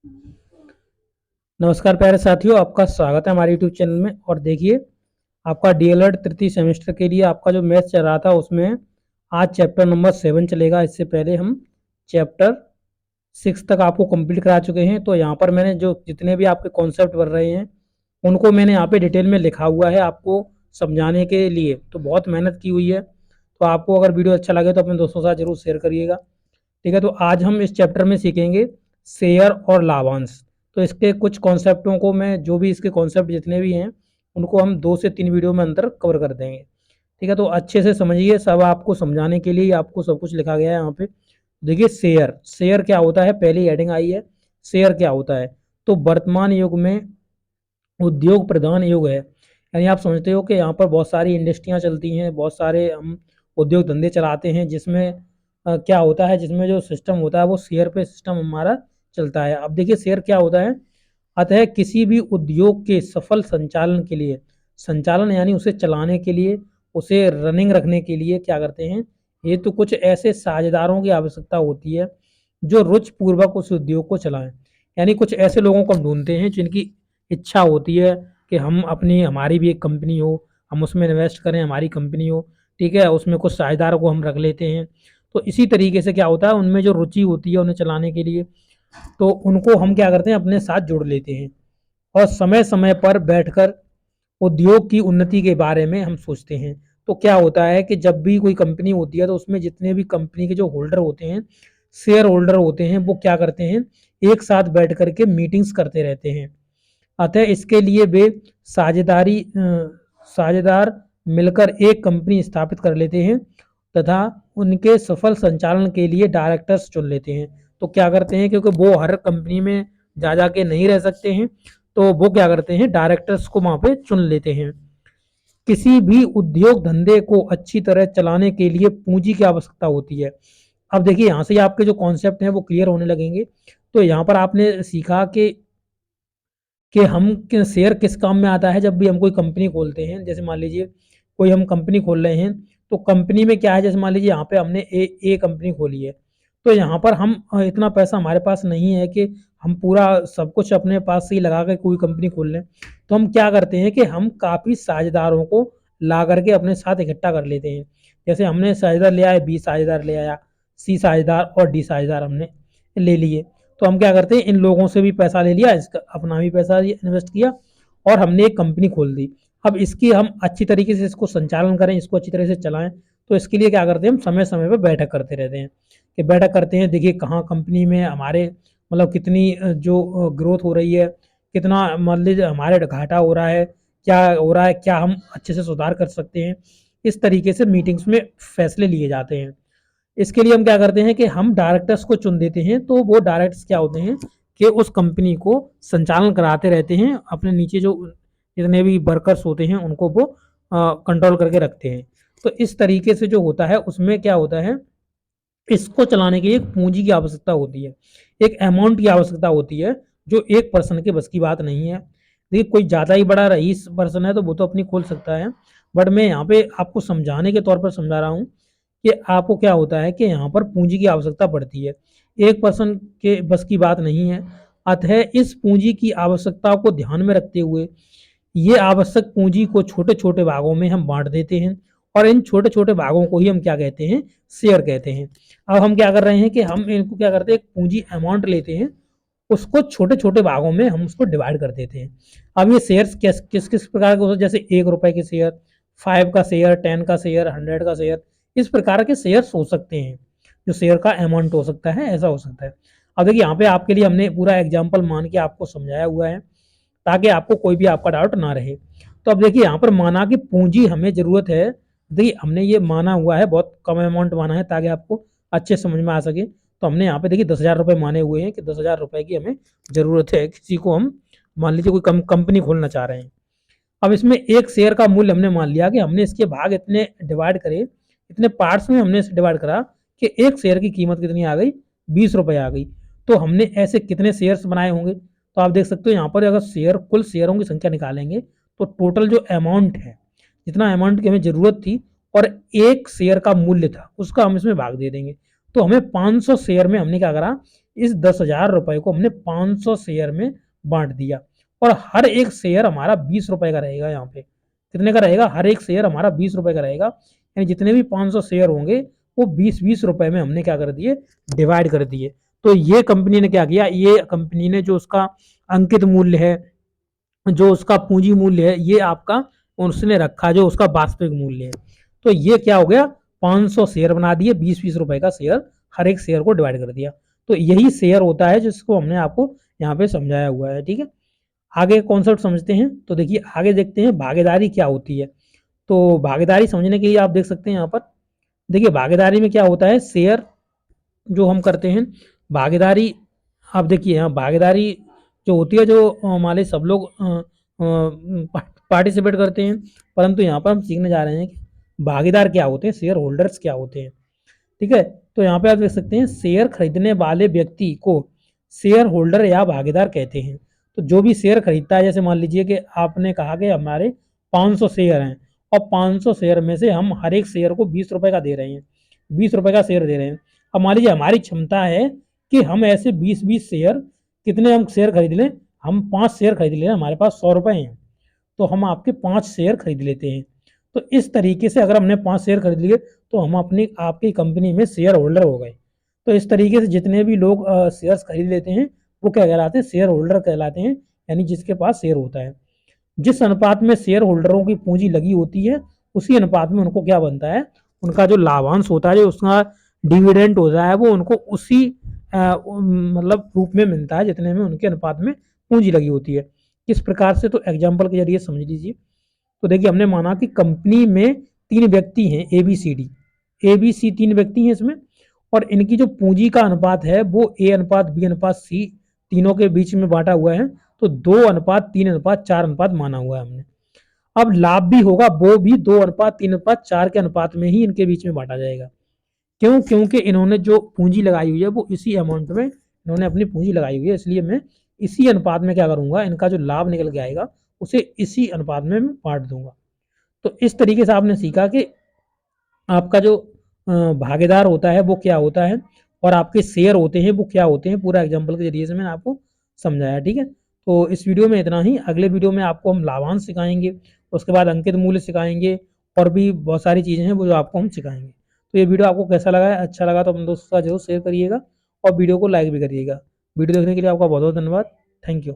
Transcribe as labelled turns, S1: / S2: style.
S1: नमस्कार प्यारे साथियों, आपका स्वागत है हमारे यूट्यूब चैनल में। और देखिए, आपका डीएलएड तृतीय सेमेस्टर के लिए आपका जो मैथ्स चल रहा था उसमें आज चैप्टर नंबर 7 चलेगा। इससे पहले हम चैप्टर 6 तक आपको कंप्लीट करा चुके हैं। तो यहाँ पर मैंने जो जितने भी आपके कॉन्सेप्ट बन रहे हैं उनको मैंने यहाँ पे डिटेल में लिखा हुआ है आपको समझाने के लिए। तो बहुत मेहनत की हुई है। तो आपको अगर वीडियो अच्छा लगे तो अपने दोस्तों के साथ जरूर शेयर करिएगा। ठीक है, तो आज हम इस चैप्टर में सीखेंगे शेयर और लाभांश। तो इसके कुछ कॉन्सेप्टों को मैं जो भी इसके कॉन्सेप्ट जितने भी हैं उनको हम 2 से 3 वीडियो में अंदर कवर कर देंगे। ठीक है, तो अच्छे से समझिए, सब आपको समझाने के लिए आपको सब कुछ लिखा गया है यहाँ पे। देखिए, शेयर शेयर क्या होता है, पहली हेडिंग आई है शेयर क्या होता है। तो वर्तमान युग में उद्योग प्रधान युग है, यानी आप समझते हो कि यहाँ पर बहुत सारी इंडस्ट्रियाँ चलती हैं, बहुत सारे हम उद्योग धंधे चलाते हैं, जिसमें क्या होता है, जिसमें जो सिस्टम होता है वो शेयर पे सिस्टम हमारा चलता है। अब देखिए शेयर क्या होता है। अतः किसी भी उद्योग के सफल संचालन के लिए, संचालन यानी उसे चलाने के लिए, उसे रनिंग रखने के लिए क्या करते हैं, ये तो कुछ ऐसे साझेदारों की आवश्यकता होती है जो रुचिपूर्वक उस उद्योग को चलाएं। यानी कुछ ऐसे लोगों को हम ढूंढते हैं जिनकी इच्छा होती है कि हम अपनी हमारी भी एक कंपनी हो, हम उसमें इन्वेस्ट करें, हमारी कंपनी हो। ठीक है, उसमें कुछ साझेदारों को हम रख लेते हैं। तो इसी तरीके से क्या होता है, उनमें जो रुचि होती है उन्हें चलाने के लिए, तो उनको हम क्या करते हैं, अपने साथ जोड़ लेते हैं। और समय समय पर बैठकर उद्योग की उन्नति के बारे में हम सोचते हैं। तो क्या होता है कि जब भी कोई कंपनी होती है तो उसमें जितने भी कंपनी के जो होल्डर होते हैं, शेयर होल्डर होते हैं, वो क्या करते हैं, एक साथ बैठ करके मीटिंग्स करते रहते हैं। अतः इसके लिए वे साझेदारी साझेदार मिलकर एक कंपनी स्थापित कर लेते हैं तथा उनके सफल संचालन के लिए डायरेक्टर्स चुन लेते हैं। तो क्या करते हैं, क्योंकि वो हर कंपनी में जा जा के नहीं रह सकते हैं, तो वो क्या करते हैं, डायरेक्टर्स को वहां पे चुन लेते हैं। किसी भी उद्योग धंधे को अच्छी तरह चलाने के लिए पूंजी की आवश्यकता होती है। अब देखिए, यहाँ से आपके जो कॉन्सेप्ट हैं वो क्लियर होने लगेंगे। तो यहाँ पर आपने सीखा कि हम शेयर किस काम में आता है। जब भी हम कोई कंपनी खोलते हैं, जैसे मान लीजिए कोई हम कंपनी खोल रहे हैं, तो कंपनी में क्या है, जैसे मान लीजिए यहाँ पे हमने ए कंपनी खोली है। तो यहाँ पर हम इतना पैसा हमारे पास नहीं है कि हम पूरा सब कुछ अपने पास से ही लगा के कोई कंपनी खोल लें। तो हम क्या करते हैं कि हम काफ़ी साझेदारों को ला करके अपने साथ इकट्ठा कर लेते हैं। जैसे हमने साझेदार ले आए, बी साझेदार ले आया, सी साझेदार और डी साझेदार हमने ले लिए। तो हम क्या करते हैं, इन लोगों से भी पैसा ले लिया, इसका अपना भी पैसा इन्वेस्ट किया और हमने एक कंपनी खोल दी। अब इसकी हम अच्छी तरीके से इसको संचालन करें, इसको अच्छी तरह से चलाएं। तो इसके लिए क्या करते हैं, हम समय समय पर बैठक करते रहते हैं कि बैठक करते हैं, देखिए कहाँ कंपनी में हमारे मतलब कितनी जो ग्रोथ हो रही है, कितना मान लीजिए हमारे घाटा हो रहा है, क्या हो रहा है, क्या हम अच्छे से सुधार कर सकते हैं। इस तरीके से मीटिंग्स में फैसले लिए जाते हैं। इसके लिए हम क्या करते हैं कि हम डायरेक्टर्स को चुन देते हैं। तो वो डायरेक्टर्स क्या होते हैं कि उस कंपनी को संचालन कराते रहते हैं, अपने नीचे जो जितने भी वर्कर्स होते हैं उनको वो कंट्रोल करके रखते हैं। तो इस तरीके से जो होता है उसमें क्या होता है, इसको चलाने के लिए एक पूंजी की आवश्यकता होती है, एक अमाउंट की आवश्यकता होती है, जो एक पर्सन के बस की बात नहीं है। देखिए, कोई ज़्यादा ही बड़ा रईस पर्सन है तो वो तो अपनी खोल सकता है, बट मैं यहाँ पे आपको समझाने के तौर पर समझा रहा हूँ कि आपको क्या होता है कि यहाँ पर पूंजी की आवश्यकता पड़ती है, एक पर्सन के बस की बात नहीं है। अतः इस पूंजी की आवश्यकता को ध्यान में रखते हुए ये आवश्यक पूंजी को छोटे छोटे भागों में हम बांट देते हैं, और इन छोटे छोटे भागों को ही हम क्या कहते हैं, शेयर कहते हैं। अब हम क्या कर रहे हैं कि हम इनको क्या करते हैं, एक पूंजी अमाउंट लेते हैं, उसको छोटे छोटे भागों में हम उसको डिवाइड कर देते हैं। अब ये शेयर्स किस किस किस प्रकार के होते हैं, जैसे 1 रुपए के शेयर, 5 का शेयर, 10 का शेयर, 100 का शेयर, इस प्रकार के शेयर्स हो सकते हैं। जो शेयर का अमाउंट हो सकता है, ऐसा हो सकता है। अब देखिए, यहाँ पे आपके लिए हमने पूरा एग्जाम्पल मान के आपको समझाया हुआ है ताकि आपको कोई भी आपका डाउट ना रहे। तो अब देखिए, यहाँ पर माना कि पूंजी हमें जरूरत है। देखिए, हमने ये माना हुआ है, बहुत कम अमाउंट माना है ताकि आपको अच्छे समझ में आ सके। तो हमने यहाँ पे देखिए 10,000 रुपये माने हुए हैं कि 10,000 रुपये की हमें ज़रूरत है, किसी को हम मान लीजिए कोई कंपनी खोलना चाह रहे हैं। अब इसमें एक शेयर का मूल्य हमने मान लिया कि हमने इसके भाग इतने डिवाइड करे, इतने पार्ट्स में हमने इसे डिवाइड करा कि एक शेयर की कीमत कितनी आ गई, 20 रुपये आ गई। तो हमने ऐसे कितने शेयर्स बनाए होंगे, तो आप देख सकते हो यहाँ पर अगर शेयर कुल शेयरों की संख्या निकालेंगे तो टोटल जो अमाउंट है, जितना अमाउंट की हमें ज़रूरत थी और एक शेयर का मूल्य था, उसका हम इसमें भाग दे देंगे। तो हमें 500 शेयर में हमने क्या करा, इस 10,000 रुपए को हमने 500 शेयर में बांट दिया और हर एक शेयर हमारा 20 रुपए का रहेगा। यहाँ पे कितने का रहेगा, हर एक शेयर हमारा 20 रुपए का रहेगा, यानी जितने भी 500 शेयर होंगे वो 20-20 रुपए में हमने क्या कर दिए, डिवाइड कर दिए। तो ये कंपनी ने क्या किया, ये कंपनी ने जो उसका अंकित मूल्य है, जो उसका पूंजी मूल्य है, ये आपका उसने रखा जो उसका वास्तविक मूल्य है। तो ये क्या हो गया, 500 शेयर बना दिए, 20-20 रुपए का शेयर, हर एक शेयर को डिवाइड कर दिया। तो यही शेयर होता है जिसको हमने आपको यहाँ पे समझाया हुआ है। ठीक है, आगे कॉन्सेप्ट समझते हैं। तो देखिए आगे देखते हैं भागीदारी क्या होती है। तो भागीदारी समझने के लिए आप देख सकते हैं यहाँ पर, देखिए भागीदारी में क्या होता है, शेयर जो हम करते हैं भागीदारी, आप देखिए यहाँ भागीदारी जो होती है, जो मान लीजिए सब लोग पार्टिसिपेट करते हैं, परंतु यहाँ पर हम सीखने जा रहे हैं कि भागीदार क्या होते हैं, शेयर होल्डर्स क्या होते हैं। ठीक है, तो यहाँ पे आप देख सकते हैं शेयर खरीदने वाले व्यक्ति को शेयर होल्डर या भागीदार कहते हैं। तो जो भी शेयर खरीदता है, जैसे मान लीजिए कि आपने कहा कि हमारे 500 शेयर हैं और 500 शेयर में से हम हर एक शेयर को 20 रुपए का दे रहे हैं, 20 रुपए का शेयर दे रहे हैं। अब मान लीजिए हमारी क्षमता है कि हम ऐसे 20-20 शेयर, कितने हम शेयर खरीद लें, हम 5 शेयर खरीद लें, हमारे पास 100 रुपए हैं तो हम आपके 5 शेयर खरीद लेते हैं। तो इस तरीके से अगर हमने 5 शेयर खरीद लिए तो हम अपनी आपकी कंपनी में शेयर होल्डर हो गए। तो इस तरीके से जितने भी लोग शेयर्स खरीद लेते हैं वो क्या कहलाते हैं, शेयर होल्डर कहलाते हैं, यानी जिसके पास शेयर होता है। जिस अनुपात में शेयर होल्डरों की पूंजी लगी होती है उसी अनुपात में उनको क्या बनता है, उनका जो लाभांश होता है, जो उसका डिविडेंड होता है, वो उनको उसी मतलब रूप में मिलता है जितने में उनके अनुपात में पूंजी लगी होती है। किस प्रकार से, तो एग्जाम्पल के जरिए समझ लीजिए। तो देखिए हमने माना कि कंपनी में 3 व्यक्ति हैं, ABC 3 व्यक्ति हैं इसमें, और इनकी जो पूंजी का अनुपात है वो A/B/C तीनों के बीच में बांटा हुआ है। तो 2:3:4 अनुपात माना हुआ है हमने। अब लाभ भी होगा, वो भी 2:3:4 के अनुपात में ही इनके बीच में बांटा जाएगा। क्यों, क्योंकि इन्होंने जो पूंजी लगाई हुई है वो इसी अमाउंट में इन्होंने अपनी पूंजी लगाई हुई है, इसलिए मैं इसी अनुपात में क्या करूंगा, इनका जो लाभ निकल के आएगा उसे इसी अनुपात में मैं बांट दूंगा। तो इस तरीके से आपने सीखा कि आपका जो भागीदार होता है वो क्या होता है और आपके शेयर होते हैं वो क्या होते हैं, पूरा एग्जाम्पल के जरिए से मैंने आपको समझाया। ठीक है, तो इस वीडियो में इतना ही। अगले वीडियो में आपको हम लाभांश सिखाएंगे, उसके बाद अंकित मूल्य सिखाएंगे और भी बहुत सारी चीज़ें हैं वो जो आपको हम सिखाएंगे। तो ये वीडियो आपको कैसा लगा है, अच्छा लगा तो अपने दोस्तों के साथ जरूर शेयर करिएगा और वीडियो को लाइक भी करिएगा। वीडियो देखने के लिए आपका बहुत बहुत धन्यवाद। Thank you.